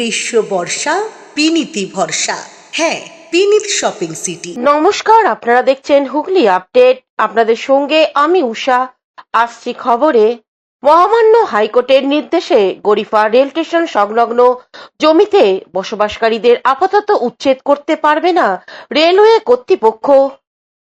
গ্রীষ্ম বর্ষা পিনিতি ভরসা। হ্যাঁ, পিনিত শপিং সিটি। নমস্কার, আপনারা দেখছেন হুগলি আপডেট। আপনাদের সঙ্গে আমি উষা। আসছি খবরে। মহামান্য হাইকোর্টের নির্দেশে গরিফা রেল স্টেশন সংলগ্ন জমিতে বসবাসকারীদের আপাতত উচ্ছেদ করতে পারবে না রেলওয়ে কর্তৃপক্ষ।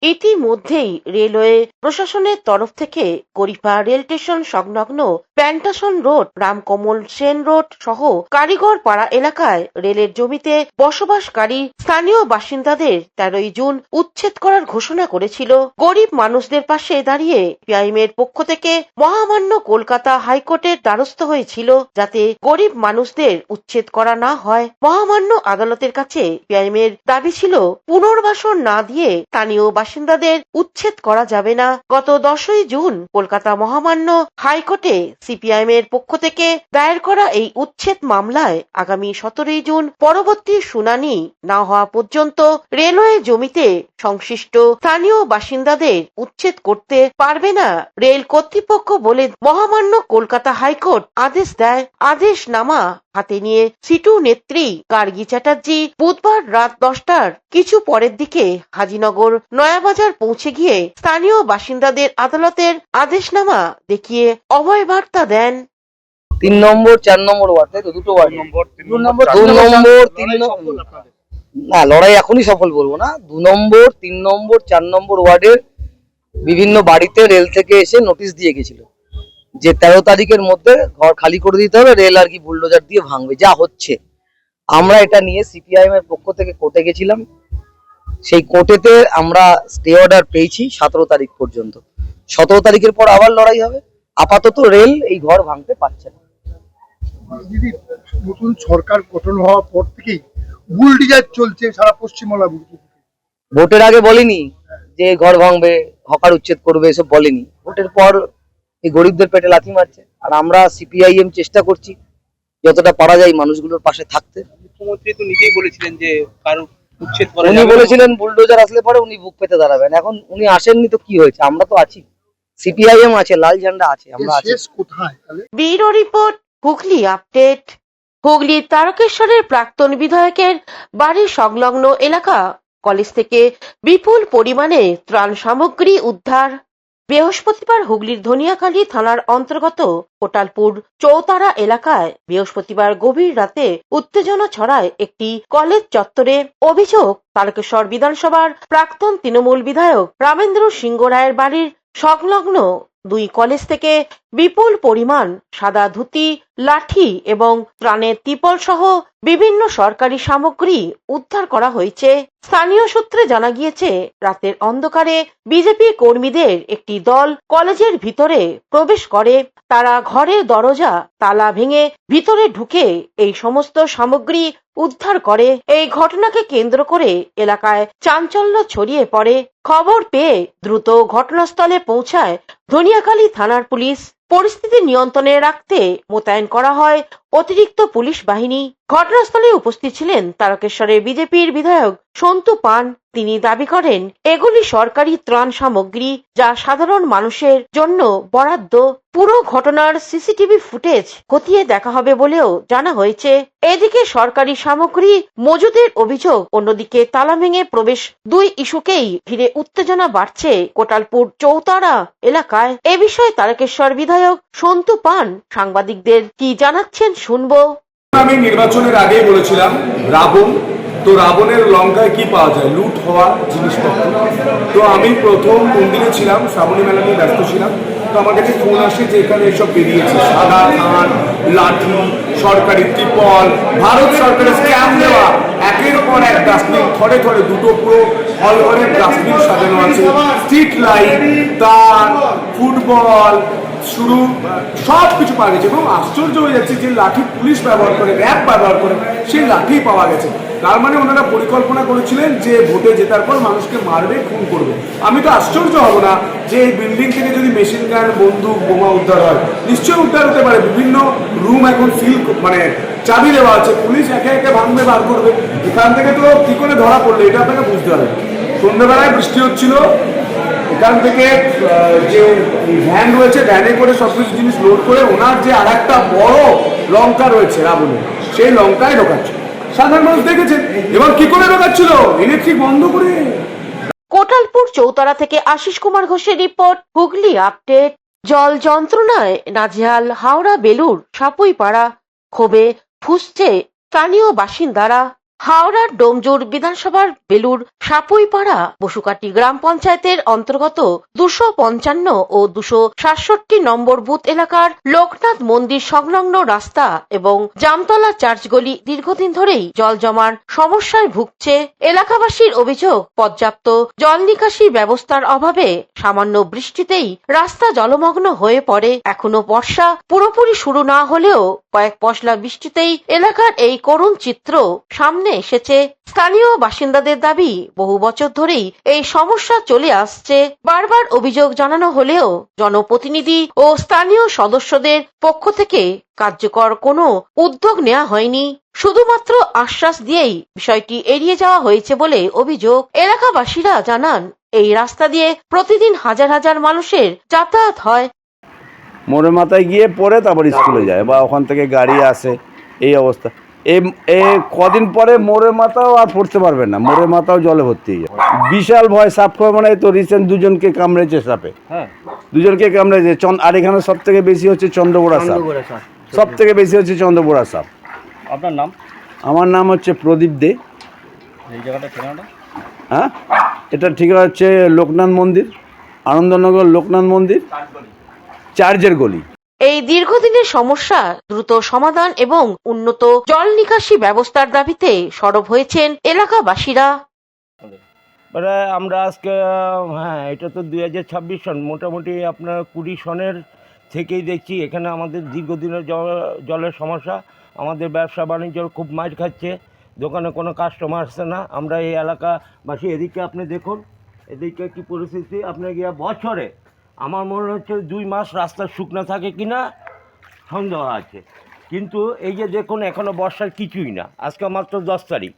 ইতিমধ্যেই রেলওয়ে প্রশাসনের তরফ থেকে গরিফা রেল স্টেশন সংলগ্ন প্যান্টাসন রোড, রামকমল সেন রোড সহ কারিগর পাড়া এলাকায় রেলের জমিতে বসবাসকারী স্থানীয় বাসিন্দাদের 13ই জুন উচ্ছেদ করার ঘোষণা করেছিল। গরিব মানুষদের পাশে দাঁড়িয়ে সিপিআইএমের পক্ষ থেকে মহামান্য কলকাতা হাইকোর্টের দ্বারস্থ হয়েছিল যাতে গরিব মানুষদের উচ্ছেদ করা না হয়। মহামান্য আদালতের কাছে সিপিআইএমের দাবি ছিল পুনর্বাসন না দিয়ে স্থানীয় বাসিন্দাদের উচ্ছেদ করা যাবে না। গত 10ই জুন কলকাতা মহামান্য হাইকোর্টে সিপিআইএমের পক্ষ থেকে দায়ের করা এই উচ্ছেদ মামলায় আগামী 17ই জুন পরবর্তী শুনানি না হওয়া পর্যন্ত রেলওয়ে জমিতে সংশ্লিষ্ট স্থানীয় বাসিন্দাদের উচ্ছেদ করতে পারবে না রেল কর্তৃপক্ষ বলে মহামান্য কলকাতা হাইকোর্ট আদেশ দেয়। আদেশনামা হাতে নিয়ে সিটু নেত্রী গার্গী চ্যাটার্জি বুধবার রাত 10টার কিছু পরের দিকে হাজিনগর নয়াবাজার পৌঁছে গিয়ে স্থানীয় বাসিন্দাদের আদালতের আদেশনামা দেখিয়ে অভয় বার্তা দেন। 3 নম্বর 4 নম্বর ওয়ার্ড, তাই তো? দুটো ওয়ার্ড, 2 নম্বর 3 নম্বর না, লড়াই এখনই সফল বলবো না। 2 নম্বর 3 নম্বর 4 নম্বর ওয়ার্ডের বিভিন্ন বাড়িতে রেল থেকে এসে নোটিশ দিয়ে গেছিল যে 13 তারিখের মধ্যে ঘর খালি করে দিতে হবে, রেল আর কি বুলডোজার দিয়ে ভাঙবে। যা হচ্ছে, আমরা এটা নিয়ে সিপিআইএম এর পক্ষ থেকে কোর্টে গেছিলাম। সেই কোর্টেতে আমরা স্টে অর্ডার পেয়েছি 17 তারিখ পর্যন্ত। 17 তারিখের পর আবার লড়াই হবে। আপাতত রেল এই ঘর ভাঙতে পারছে না। দিদি, নতুন সরকার গঠন হওয়ার পর থেকেই বুলডোজার চলছে সারা পশ্চিমবাংলা। ভোটের আগে বলেনি যে ঘর ভাঙবে, হকার উচ্ছেদ করবে, এসব বলেনি। ভোটের পর এই গরিবদের পেটে লাথি মারছে। আর আমরা সিপিআইএম চেষ্টা করছি যতটা পারা যায় মানুষগুলোর পাশে থাকতে। মুখ্যমন্ত্রী তো নিজেই বলেছিলেন যে কারো উচ্ছেদ করা উনি বলেছিলেন বুলডোজার আসলে পরে উনি বুক পেতে দাঁড়াবেন। এখন উনি আসেননি তো কি হয়েছে? আমরা তো আছি, সিপিআইএম আছে, লাল ঝান্ডা আছে, আমরা আছি। কোথায় তাহলে? Bureau report, Hooghly update. হুগলির তারকেশ্বরের প্রাক্তন বিধায়কের বাড়ির সংলগ্ন এলাকা কলেজ থেকে বিপুল পরিমাণে ত্রাণ সামগ্রী উদ্ধার। বৃহস্পতিবার হুগলির ধনিয়াখালী থানার অন্তর্গত কোটালপুর চৌতারা এলাকায় বৃহস্পতিবার গভীর রাতে উত্তেজনা ছড়ায় একটি কলেজ চত্বরে। অভিযোগ, তারকেশ্বর বিধানসভার প্রাক্তন তৃণমূল বিধায়ক রামেন্দ্র সিংহ রায়ের বাড়ির সংলগ্ন 2 কলেজ থেকে বিপুল পরিমাণ সাদা ধুতি, লাঠি এবং ত্রাণের ত্রিপল সহ বিভিন্ন সরকারি সামগ্রী উদ্ধার করা হয়েছে। স্থানীয় সূত্রে জানা গিয়েছে, রাতের অন্ধকারে বিজেপি কর্মীদের একটি দল কলেজের ভিতরে প্রবেশ করে। তারা ঘরের দরজা তালা ভেঙে ভিতরে ঢুকে এই সমস্ত সামগ্রী উদ্ধার করে। এই ঘটনাকে কেন্দ্র করে এলাকায় চাঞ্চল্য ছড়িয়ে পড়ে। খবর পেয়ে দ্রুত ঘটনাস্থলে পৌঁছায় ধনিয়াখালী থানার পুলিশ। পরিস্থিতি নিয়ন্ত্রণে রাখতে মোতায়েন করা হয় অতিরিক্ত পুলিশ বাহিনী। ঘটনাস্থলে উপস্থিত ছিলেন তারকেশ্বরের বিজেপির বিধায়ক সন্তু পান। তিনি দাবি করেন, এগুলি সরকারি ত্রাণ সামগ্রী যা সাধারণ মানুষের জন্য বরাদ্দ। পুরো ঘটনার সিসিটিভি ফুটেজ খতিয়ে দেখা হবে বলেও জানা হয়েছে। এদিকে সরকারি সামগ্রী মজুদের অভিযোগ, অন্যদিকে তালা ভেঙে প্রবেশ, 2 ইস্যুকেই ঘিরে উত্তেজনা বাড়ছে কোটালপুর চৌতারা এলাকায়। এ বিষয়ে তারকেশ্বর বিধায়ক সন্তু পান সাংবাদিকদের কি জানাচ্ছেন শুনবো। আমি নির্বাচনের আগেই বলেছিলাম রাবণ, তো রাবণের লঙ্কায় কি পাওয়া যায়? লুট হওয়া জিনিসপত্র। তো আমি প্রথম মন্দিরে ছিলাম, শ্রাবণী মেলা নিয়ে ব্যস্ত ছিলাম। তো আমার কাছে ফোন আসে যে এখানে এসব বেরিয়েছে, সাদা থান, লাঠি, সরকারি ত্রিপল, ভারত সরকারের স্ক্যাম দেওয়া, একের পর এক ডাস্টবিন, থরে থরে 2টো পুরো হল ঘরের ডাস্টবিন সাজানো আছে, স্ট্রিট লাইট, তার, ফুটবল শুরু সব কিছু পাওয়া গেছে। এবং আশ্চর্য হয়ে যাচ্ছে যে লাঠি পুলিশ ব্যবহার করে, র্যাব ব্যবহার করে, সেই লাঠি পাওয়া গেছে। তার মানে ওনারা পরিকল্পনা করেছিলেন যে ভোটে জেতার পর মানুষকে মারবে, খুন করবে। আমি তো আশ্চর্য হব না যে এই বিল্ডিং থেকে যদি মেশিন গান, বন্দুক, বোমা উদ্ধার হয়, নিশ্চয়ই উদ্ধার হতে পারে। বিভিন্ন রুম এখন চাবি দেওয়া আছে, পুলিশ একে একে ভাঙবে, বার করবে। এখান থেকে তো কি করে ধরা পড়লে এটা আপনাকে বুঝতে হবে। সন্ধ্যেবেলায় বৃষ্টি হচ্ছিল, এখান থেকে যে ভ্যান রয়েছে, ভ্যানে করে সবকিছু জিনিস লোড করে ওনার যে আর একটা বড় লঙ্কা রয়েছে রাবণের, সেই লঙ্কায় ঢোকাচ্ছে। সাধারণ মানুষ দেখেছেন এবার কি করে ঢোকাচ্ছিল, ইলেকট্রিক বন্ধ করে। কোটালপুর চৌতারা থেকে আশিস কুমার ঘোষের রিপোর্ট, হুগলি আপডেট। জল যন্ত্রণায় নাজেহাল হাওড়া বেলুর সাপুইপাড়া, ক্ষোভে ফুঁসছে স্থানীয় বাসিন্দারা। হাওড়ার ডোমজুর বিধানসভার বেলুর সাপুইপাড়া বসুকাটি গ্রাম পঞ্চায়েতের অন্তর্গত 255 ও 267 নম্বর বুথ এলাকার লোকনাথ মন্দির সংলগ্ন রাস্তা এবং জামতলা চার্চ গলি দীর্ঘদিন ধরেই জল জমার সমস্যায় ভুগছে। এলাকাবাসীর অভিযোগ, পর্যাপ্ত জল নিকাশি ব্যবস্থার অভাবে সামান্য বৃষ্টিতেই রাস্তা জলমগ্ন হয়ে পড়ে। এখনো বর্ষা পুরোপুরি শুরু না হলেও কয়েক পশলা বৃষ্টিতেই এলাকার এই করুণ চিত্র সামনে এসেছে। স্থানীয় বাসিন্দাদের দাবি, বহু বছর ধরেই এই সমস্যা চলে আসছে। বারবার অভিযোগ জানানো হলেও জনপ্রতিনিধি ও স্থানীয় সদস্যদের পক্ষ থেকে কার্যকর কোনো উদ্যোগ নেওয়া হয়নি। শুধুমাত্র আশ্বাস দিয়েই বিষয়টি এড়িয়ে যাওয়া হয়েছে বলে অভিযোগ। এলাকাবাসীরা জানান, এই রাস্তা দিয়ে প্রতিদিন হাজার হাজার মানুষের যাতায়াত হয়। মোড়ে মাথায় গিয়ে পড়ে তারপর স্কুলে যায় বা ওখান থেকে গাড়ি আসে, এই অবস্থা। এ কদিন পরে মোড়ে মাথাও আর পড়তে পারবে না, মোড়ে মাথাও জলে ভর্তি হয়ে যাবে। বিশাল ভয়, সাপ খাওয়া মানে তো রিসেন্ট দুজনকে কামড়েছে সাপে, দুজনকে কামড়েছে। আর এখানে সব থেকে বেশি হচ্ছে চন্দ্রবোড়া সাপ, সব থেকে বেশি হচ্ছে চন্দ্রবোড়া সাপ। আপনার নাম? আমার নাম হচ্ছে প্রদীপ দে। এই জায়গাটা ঠিকানাটা? হ্যাঁ, এটা ঠিকানা হচ্ছে লোকনাথ মন্দির, আনন্দনগর লোকনাথ মন্দির, চার্চের গলি। এই দীর্ঘদিনের সমস্যা দ্রুত সমাধান এবং উন্নত জল নিকাশি ব্যবস্থার দাবিতে সরব হয়েছেন এলাকাবাসীরা। মানে আমরা আজকে, হ্যাঁ, এটা তো 2026 সন, মোটামুটি আপনার 20 সনের থেকেই দেখছি এখানে আমাদের দীর্ঘদিনের জলের সমস্যা। আমাদের ব্যবসা বাণিজ্য খুব মার খাচ্ছে, দোকানে কোনো কাস্টমার আসছে না। আমরা এই এলাকাবাসী, এদিকে আপনি দেখুন, এদিকে কি পরিস্থিতি। আপনার গিয়ে বছরে আমার মনে হচ্ছে 2 মাস রাস্তা শুকনো থাকে কিনা সন্দেহ আছে। কিন্তু এই যে দেখুন, এখনও বর্ষার কিছুই না। আজকে মাত্র 10 তারিখ,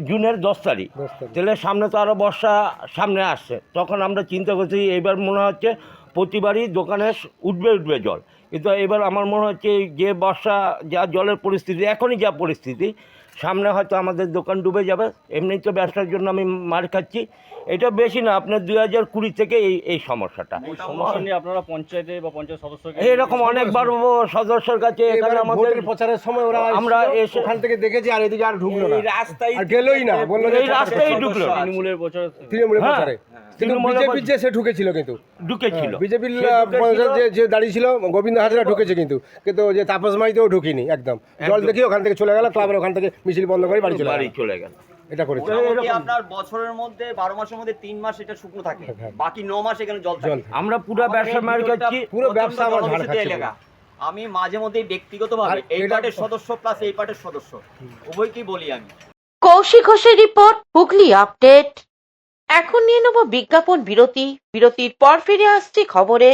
জুনের 10 তারিখ। তাহলে সামনে তো আরও বর্ষা সামনে আসছে। তখন আমরা চিন্তা করছি এবার মনে হচ্ছে প্রতিবারই দোকানে উঠবে জল। কিন্তু এবার আমার মনে হচ্ছে যে বর্ষা, যা জলের পরিস্থিতি, এখনই যা পরিস্থিতি, সামনে হয়তো আমাদের দোকান ডুবে যাবে। এমনি তো ব্যবসার জন্য আমি মার খাচ্ছি। এটা বেশি না, আপনার 2020 থেকে এই সমস্যাটা। সমস্যা নিয়ে আপনারা পঞ্চায়েতে বা পঞ্চায়েত সদস্যকে এরকম অনেকবার সদস্যের কাছে, এখানে আমাদের প্রচারের সময় ওরা আমরা এসে ওখান থেকে দেখেছি, আর এদিকে আর ঢুকলো না, এই রাস্তায় আর গেলই না, বললো যে এই রাস্তায় ঢুকলো না। তৃণমূলের প্রচার, তৃণমূলের হ্যাঁ, প্রচারে। কিন্তু বিজেপির যে সে ঢুকেছিল, কিন্তু ঢুকেছিল বিজেপির যে দাঁড়িয়ে ছিল গোবিন্দ হাজরা ঢুকেছে, কিন্তু যে তাপস মাইতেও ঢুকিনি। একদম জল দেখি ওখান থেকে চলে গেল, ক্লাবের ওখান থেকে মিছিল বন্ধ করে বাড়ি চলে গেল। এটা করেছে। আপনার বছরের মধ্যে 12 মাসের মধ্যে 3 মাস এটা শুকনো থাকে, বাকি 9 মাস এখানে জল থাকে। আমরা পুরো ব্যবসা মার খাচ্ছি, পুরো ব্যবসা আমার ঝাড় খাচ্ছে। এলাকা আমি মাঝে মধ্যে ব্যক্তিগতভাবে এই পার্টির সদস্য প্লাস এই পার্টির সদস্য উভয়কেই বলি আমি। কৌশিক ঘোষের রিপোর্ট, হুগলি আপডেট। এখন নিয়ে নেব বিজ্ঞাপন বিরতি। বিরতির পর ফিরে আসছি খবরে।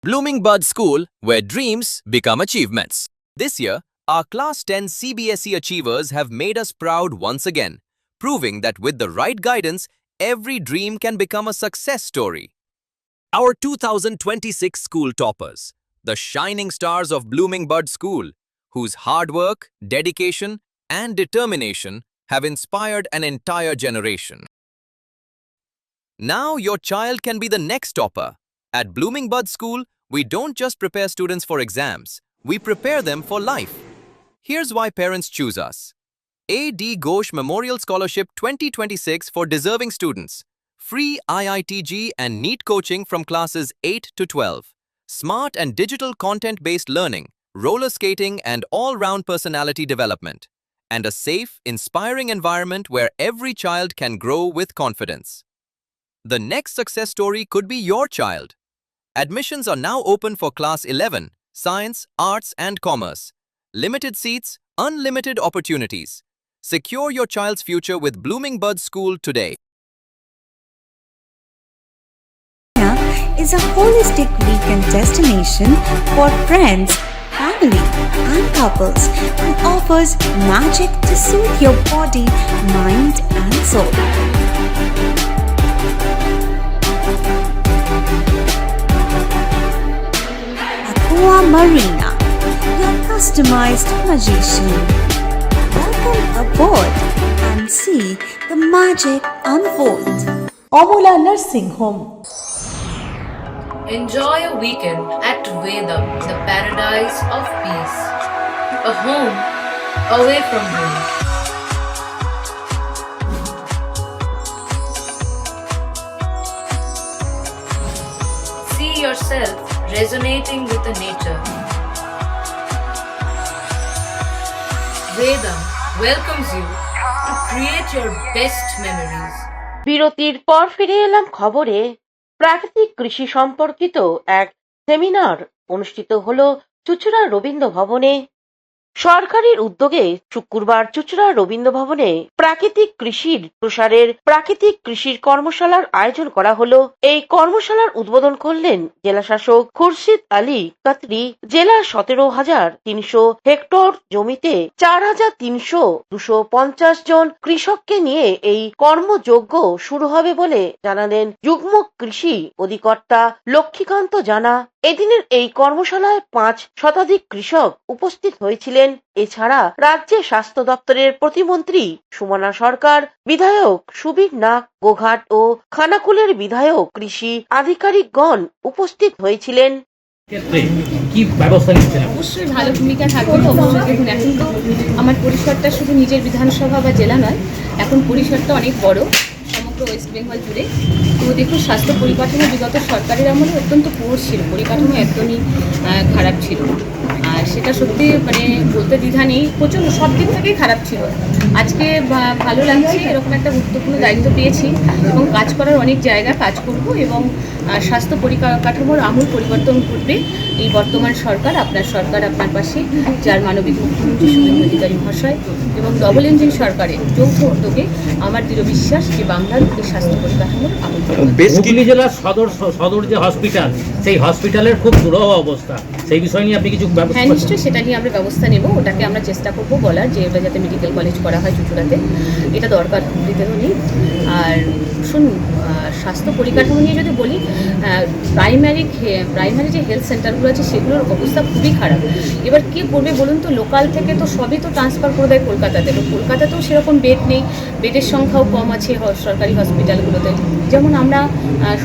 Blooming Bud School, where dreams become achievements. This year, our Class 10 CBSE achievers have made us proud once again, proving that with the right guidance, every dream can become a success story. Our 2026 school toppers, the shining stars of Blooming Bud School, whose hard work, dedication, and determination have inspired an entire generation. Now your child can be the next topper. At Blooming Bud School, we don't just prepare students for exams, we prepare them for life. Here's why parents choose us. A.D. Ghosh Memorial Scholarship 2026 for deserving students. Free IITG and NEET coaching from classes 8 to 12. Smart and digital content-based learning, roller skating and all-round personality development. And a safe, inspiring environment where every child can grow with confidence. The next success story could be your child. Admissions are now open for Class 11, Science, Arts and Commerce. Limited seats, unlimited opportunities. Secure your child's future with Blooming Bud School today. Is a holistic weekend destination for friends, family and couples and offers magic to soothe your body, mind and soul. Aqua Marina, your customized magician. Welcome aboard and see the magic unfold. Amala nursing home. Enjoy a weekend at Vedam, the paradise of peace. A home away from home. See yourself resonating with the nature. Vedam welcomes you to create your best memories. বিরতির পর ফিরে এলাম খবরে। প্রাকৃতিক কৃষি সম্পর্কিত এক seminar অনুষ্ঠিত হলো চুঁচুড়া রবীন্দ্র ভবনে। সরকারের উদ্যোগে শুক্রবার চুঁচুড়া রবীন্দ্র ভবনে প্রাকৃতিক কৃষির প্রসারের প্রাকৃতিক কৃষির কর্মশালার আয়োজন করা হলো। এই কর্মশালার উদ্বোধন করলেন জেলা শাসক খুরশিদ আলী কাতরি। জেলার 17,300 হেক্টর জমিতে 4,300 জন কৃষককে নিয়ে এই কর্মযজ্ঞ শুরু হবে বলে জানালেন যুগ্ম কৃষি অধিকর্তা লক্ষ্মীকান্ত জানা। এদিনের এই কর্মশালায় 5 শতাধিক কৃষক উপস্থিত হয়েছিলেন। এছাড়া রাজ্যের স্বাস্থ্য দপ্তরের প্রতিমন্ত্রী সুমনা সরকার, বিধায়ক সুবীর নাগ, গোঘাট ও খানাকুলের বিধায়ক, কৃষি আধিকারিকগণ উপস্থিত হয়েছিলেন। কি ব্যবস্থা নিচ্ছেন? অবশ্যই ভালো ভূমিকা থাকবে। অবশ্যই দেখুন, এখন তো আমার পরিসরটা শুধু নিজের বিধানসভা বা জেলা নয়, এখন পরিসরটা অনেক বড়, সমগ্র ওয়েস্ট বেঙ্গল জুড়ে। তো দেখুন, স্বাস্থ্য পরিকাঠামো বিগত সরকারের আমলে অত্যন্ত পুয়ার ছিল, পরিকাঠামো একদমই খারাপ ছিল। আর সেটা সত্যি মানে বলতে দ্বিধা নেই, প্রচণ্ড সব দিক থেকেই খারাপ ছিল। আজকে ভালো লাগছে, এরকম একটা গুরুত্বপূর্ণ দায়িত্ব পেয়েছি এবং কাজ করার অনেক জায়গা কাজ করব এবং স্বাস্থ্য পরিকাঠামোর আমূল পরিবর্তন করবে এই বর্তমান সরকার, আপনার পাশে, যার মানবিক মুখ্যমন্ত্রী শুভেন্দু অধিকারী মহাশয় এবং ডবল ইঞ্জিন সরকারের যৌথ উদ্যোগে আমার দৃঢ় বিশ্বাস যে বাংলার এই স্বাস্থ্য পরিকাঠামোর আমূল হুগলি জেলার সদর যে হসপিটাল, সেই হসপিটালের খুব দুরূহ অবস্থা, সেই বিষয় নিয়ে আপনি কিছু ব্যবস্থা? হ্যাঁ, নিশ্চয়ই সেটা নিয়ে আমরা ব্যবস্থা নেব। ওটাকে আমরা চেষ্টা করবো বলার যে ওটা যাতে মেডিকেল কলেজ করা হয় চুঁচুড়াতে, এটা দরকার হুগলিতেও নেই। আর শুনুন, স্বাস্থ্য পরিকাঠামো নিয়ে যদি বলি, প্রাইমারি যে হেলথ সেন্টারগুলো আছে সেগুলোর অবস্থা খুবই খারাপ। এবার কী করবে বলুন তো, লোকাল থেকে তো সবই তো ট্রান্সফার করে দেয় কলকাতাতে, তো কলকাতাতেও সেরকম বেড নেই, বেডের সংখ্যাও কম আছে সরকারি হসপিটালগুলোতে। যেমন আমরা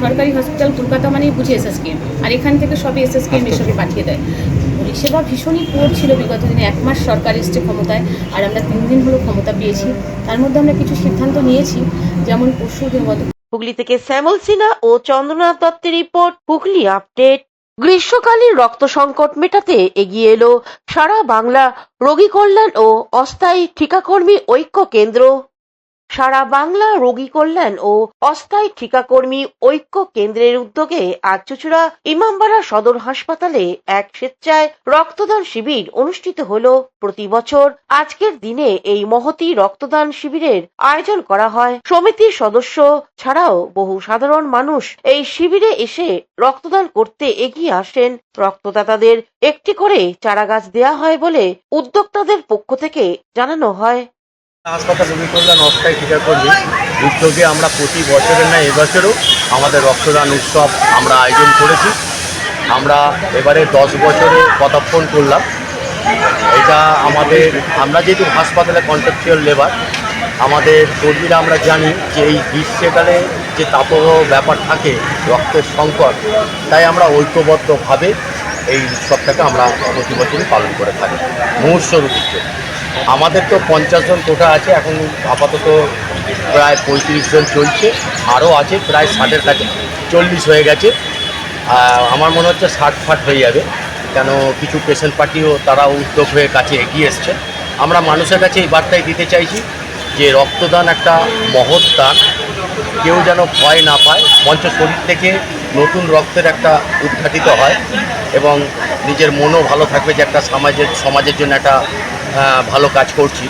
সরকারি হসপিটাল কলকাতা মানেই বুঝি এসএসকেএম, আর এখান থেকে সবই এসএসকেএম এসবই পাঠিয়ে দেয়। পরিষেবা ভীষণই পুয়ার ছিল বিগত দিনে। 1 মাস সরকার এসছে ক্ষমতায়, আর আমরা 3 দিন হলো ক্ষমতা পেয়েছি। তার মধ্যে আমরা কিছু সিদ্ধান্ত নিয়েছি, যেমন পরশুদিন হুগলি থেকে শ্যামল সিনহা ও চন্দ্রনাথ দত্তের রিপোর্ট, হুগলি আপডেট। গ্রীষ্মকালীন রক্ত সংকট মেটাতে এগিয়ে এলো সারা বাংলা রোগী কল্যাণ ও অস্থায়ী ঠিকাকর্মী ঐক্য কেন্দ্র। সারা বাংলা রোগী কল্যাণ ও অস্থায়ী ঠিকাকর্মী ঐক্য কেন্দ্রের উদ্যোগে আজ চুঁচুড়া ইমামবাড়া সদর হাসপাতালে এক স্বেচ্ছায় রক্তদান শিবির অনুষ্ঠিত হলো। প্রতি বছর আজকের দিনে এই মহতী রক্তদান শিবিরের আয়োজন করা হয়। সমিতির সদস্য ছাড়াও বহু সাধারণ মানুষ এই শিবিরে এসে রক্তদান করতে এগিয়ে আসেন। রক্তদাতাদের একটি করে চারাগাছ দেয়া হয় বলে উদ্যোক্তাদের পক্ষ থেকে জানানো হয়। হাসপাতাল রোগী কল্যাণ অস্থায়ী ঠিকাকর্মী উদ্যোগে আমরা প্রতি বছরের না এবছরও আমাদের রক্তদান উৎসব আমরা আয়োজন করেছি। আমরা এবারে 10 বছরে পদার্পণ করলাম। এটা আমরা যেহেতু হাসপাতালে কন্ট্রাকচুয়াল লেবার, আমাদের কর্মীরা আমরা জানি যে এই গ্রীষ্মকালে যে তাপহ ব্যাপার থাকে, রক্তের সংকট, তাই আমরা ঐক্যবদ্ধভাবে এই উৎসবটাকে আমরা প্রতি বছরই পালন করে থাকি মুহূর্ত রূপে। আমাদের তো 50 জন কোটা আছে, এখন আপাতত প্রায় 35 জন চলছে, আরও আছে প্রায় 60-এর কাছে, 40 হয়ে গেছে। আমার মনে হচ্ছে 60 হয়ে যাবে, কেন কিছু পেশেন্ট পার্টিও তারা উদ্যোগ হয়ে কাছে এগিয়ে এসছে। আমরা মানুষের কাছে এই বার্তাই দিতে চাইছি যে রক্তদান একটা মহৎ দান, কেউ যেন ভয় না পায়, মঞ্চ শরীর থেকে নতুন রক্তের একটা উদ্ঘাটিত হয় এবং নিজের মনও ভালো থাকবে যে একটা সমাজের জন্য একটা ভালো কাজ করছি।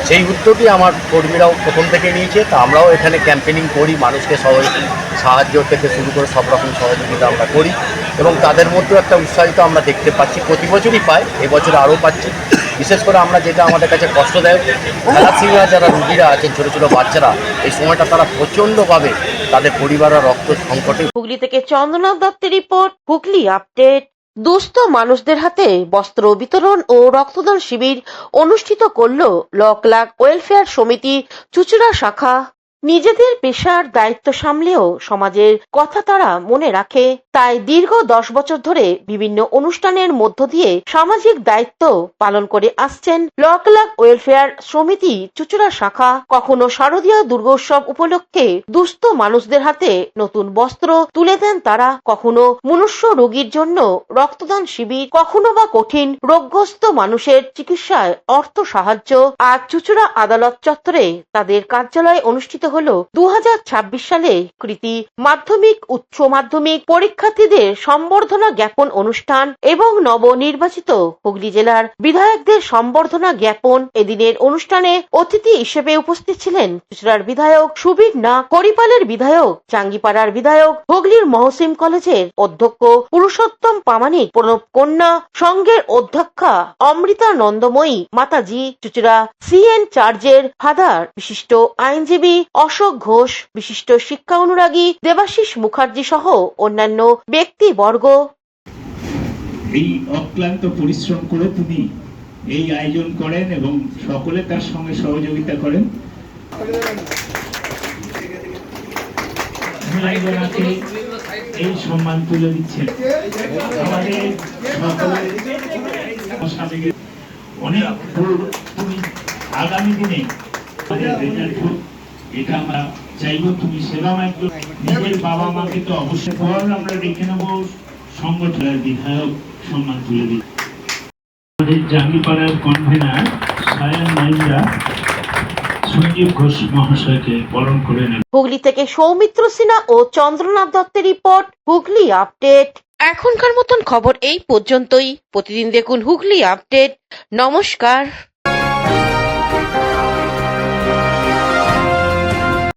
সেই উদ্যোগই আমার কর্মীরাও প্রথম থেকে নিয়েছে। তা আমরাও এখানে ক্যাম্পেনিং করি, মানুষকে সাহায্য থেকে শুরু করে সব রকম সহযোগিতা আমরা করি এবং তাদের মধ্যেও একটা উৎসাহিত আমরা দেখতে পাচ্ছি, প্রতি বছরই পাই, এবছর আরও পাচ্ছি। বিশেষ করে আমরা যেটা আমাদের কাছে কষ্টদায়ক, থ্যালাসেমিয়া যারা রুগীরা আছেন, ছোটো ছোটো বাচ্চারা, এই সময়টা তারা প্রচণ্ডভাবে তাদের পরিবারের রক্ত সংকটে। হুগলি থেকে চন্দ্রনাথ দত্তের রিপোর্ট, হুগলি আপডেট। দুস্থ মানুষদের হাতে বস্ত্র বিতরণ ও রক্তদান শিবির অনুষ্ঠিত করল লকলাক ওয়েলফেয়ার সমিতি চুচুড়া শাখা। নিজেদের পেশার দায়িত্ব সামলেও সমাজের কথা তারা মনে রাখে, তাই দীর্ঘ 10 বছর ধরে বিভিন্ন অনুষ্ঠানের মধ্য দিয়ে সামাজিক দায়িত্ব পালন করে আসছেন লকলাক ওয়েলফেয়ার সমিতি চুচুড়া শাখা। কখনো শারদীয় দুর্গোৎসব উপলক্ষে দুস্থ মানুষদের হাতে নতুন বস্ত্র তুলে দেন তারা, কখনো মনুষ্য রোগীর জন্য রক্তদান শিবির, কখনো বা কঠিন রোগগ্রস্ত মানুষের চিকিৎসায় অর্থ সাহায্য। আজ চুচুড়া আদালত চত্বরে তাদের কার্যালয়ে অনুষ্ঠিত হলো 2026 সালে কৃতি মাধ্যমিক উচ্চ মাধ্যমিক পরীক্ষার্থীদের সম্বর্ধনা জ্ঞাপন অনুষ্ঠান এবং নবনির্বাচিত হুগলি জেলার বিধায়কদের সম্বর্ধনা জ্ঞাপন। এদিনের অনুষ্ঠানে অতিথি হিসেবে উপস্থিত ছিলেন চুচুড়ার বিধায়ক সুবীর নাগ, করিপালের বিধায়ক, চাঙ্গিপাড়ার বিধায়ক, হুগলির মহসিম কলেজের অধ্যক্ষ পুরুষোত্তম প্রামাণিক, প্রণব কন্যা সংঘের অধ্যক্ষা অমৃতা নন্দময়ী মাতাজি, চুচুড়া সিএন চার্চের ফাদার, বিশিষ্ট আইনজীবী অশোক ঘোষ, বিশিষ্ট শিক্ষা অনুরাগী দেবাশিস মুখার্জি সহ অন্যান্য ব্যক্তিবর্গ। এই অক্লান্ত পরিশ্রম করে তিনি এই আয়োজন করেন এবং সকলে তার সঙ্গে সহযোগিতা করেন। এই সম্মান তুলে দিচ্ছেন আমাদের সকলের অনেক তুমি আগামী দিনে রেজাল্ট হোক, এটা আমরা চাইব। তুমি সেবা মাধ্যম নিজের বাবা মাকে তো অবশ্যই পর আমরা ডেকে নেব সংগঠনের বিধায়ক সম্মান তুলে দিই। আমাদের জাঙ্গিপাড়ার কনভেনার সায়ন নাইজা সঞ্জীব ঘোষ মহাশয়কে বরণ করে নেন। হুগলি থেকে সৌমিত্র সিনহা ও চন্দ্রনাথ দত্তের রিপোর্ট, হুগলি আপডেট। এখনকার মতন খবর এই পর্যন্তই। প্রতিদিন দেখুন হুগলি আপডেট। নমস্কার।